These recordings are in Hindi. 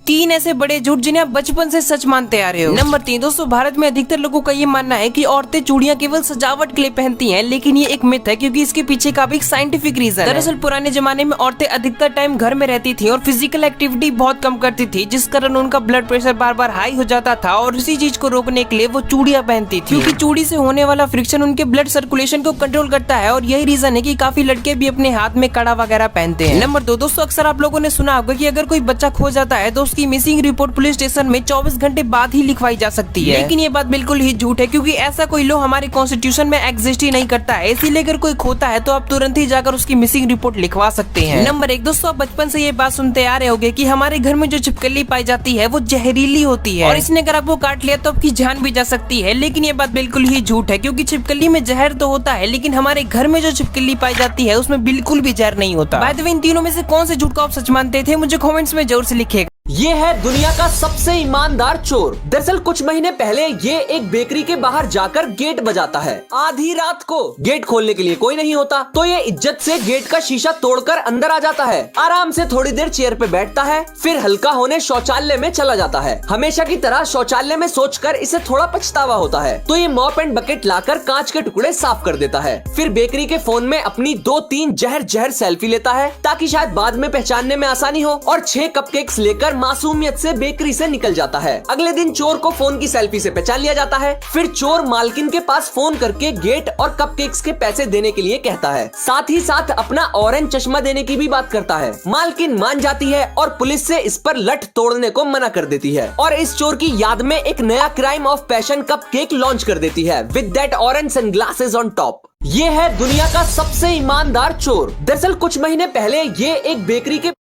3 ऐसे बड़े झूठ जिन्हें आप बचपन से सच मानते आ रहे हो। नंबर 3 दोस्तों, भारत में अधिकतर लोगों का ये मानना है कि औरतें चूड़ियां केवल सजावट के लिए पहनती हैं, लेकिन ये एक मिथ है क्योंकि इसके पीछे का भी एक साइंटिफिक रीजन है। दरअसल पुराने जमाने में औरतें अधिकतर टाइम घर में रहती थी और फिजिकल एक्टिविटी बहुत कम करती थी, जिस कारण उनका ब्लड प्रेशर बार बार हाई हो जाता था और इसी चीज को रोकने के लिए वो चूड़ियां पहनती थी, क्योंकि चूड़ी से होने वाला फ्रिक्शन उनके ब्लड सर्कुलेशन को कंट्रोल करता है और यही रीजन है कि काफी लड़के भी अपने हाथ में कड़ा वगैरह पहनते हैं। नंबर 2 दोस्तों, अक्सर आप लोगों ने सुना होगा कि अगर कोई बच्चा खो जाता है तो उसकी मिसिंग रिपोर्ट पुलिस स्टेशन में 24 घंटे बाद ही लिखवाई जा सकती है, लेकिन ये बात बिल्कुल ही झूठ है क्योंकि ऐसा कोई लॉ हमारे कॉन्स्टिट्यूशन में एग्जिस्ट ही नहीं करता है। इसीलिए अगर कोई खोता है तो आप तुरंत ही जाकर उसकी मिसिंग रिपोर्ट लिखवा सकते हैं। नंबर 1 दोस्तों, आप बचपन से ये बात सुनते आ रहे होंगे कि हमारे घर में जो छिपकली पाई जाती है वो जहरीली होती है और इसने अगर आपको काट लिया तो आपकी जान भी जा सकती है, लेकिन ये बात बिल्कुल ही झूठ है क्योंकि छिपकली में जहर तो होता है, लेकिन हमारे घर में जो छिपकली पाई जाती है उसमें बिल्कुल भी जहर नहीं होता। बाय द वे, इन तीनों में से कौन से झूठ को आप सच मानते थे, मुझे कमेंट्स में जरूर से लिखिएगा। ये है दुनिया का सबसे ईमानदार चोर। दरअसल कुछ महीने पहले ये एक बेकरी के बाहर जाकर गेट बजाता है। आधी रात को गेट खोलने के लिए कोई नहीं होता तो ये इज्जत से गेट का शीशा तोड़कर अंदर आ जाता है। आराम से थोड़ी देर चेयर पे बैठता है, फिर हल्का होने शौचालय में चला जाता है। हमेशा की तरह शौचालय में सोचकर इसे थोड़ा पछतावा होता है तो ये मॉप एंड बकेट लाकर कांच के टुकड़े साफ कर देता है। फिर बेकरी के फोन में अपनी 2-3 जहर सेल्फी लेता है ताकि शायद बाद में पहचानने में आसानी हो और 6 कपकेक्स लेकर मासूमियत से बेकरी से निकल जाता है। अगले दिन चोर को फोन की सेल्फी से पहचान लिया जाता है। फिर चोर मालकिन के पास फोन करके गेट और कपकेक्स के पैसे देने के लिए कहता है, साथ ही साथ अपना ऑरेंज चश्मा देने की भी बात करता है। मालकिन मान जाती है और पुलिस से इस पर लठ तोड़ने को मना कर देती है और इस चोर की याद में एक नया crime of passion cupcake launch कर देती है with that orange sunglasses on top. ये है दुनिया का सबसे ईमानदार चोर। दरअसल कुछ महीने पहले ये एक बेकरी के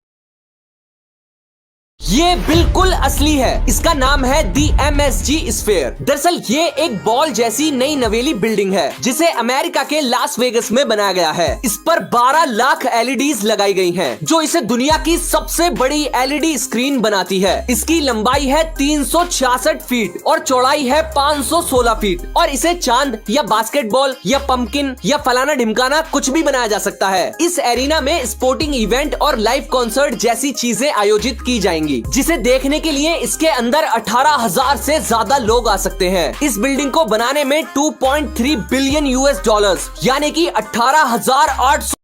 ये बिल्कुल असली है। इसका नाम है दी MSG स्फीयर। दरअसल ये एक बॉल जैसी नई नवेली बिल्डिंग है जिसे अमेरिका के लास वेगस में बनाया गया है। इस पर 12 लाख LEDs लगाई गई हैं, जो इसे दुनिया की सबसे बड़ी LED स्क्रीन बनाती है। इसकी लंबाई है 366 फीट और चौड़ाई है 516 फीट और इसे चांद या बास्केटबॉल या पंपकिन या फलाना ढिमकाना कुछ भी बनाया जा सकता है। इस एरिना में स्पोर्टिंग इवेंट और लाइव कॉन्सर्ट जैसी चीजें आयोजित की जाएंगी, जिसे देखने के लिए इसके अंदर 18,000 से ज्यादा लोग आ सकते हैं। इस बिल्डिंग को बनाने में $2.3 बिलियन यानी कि 18,800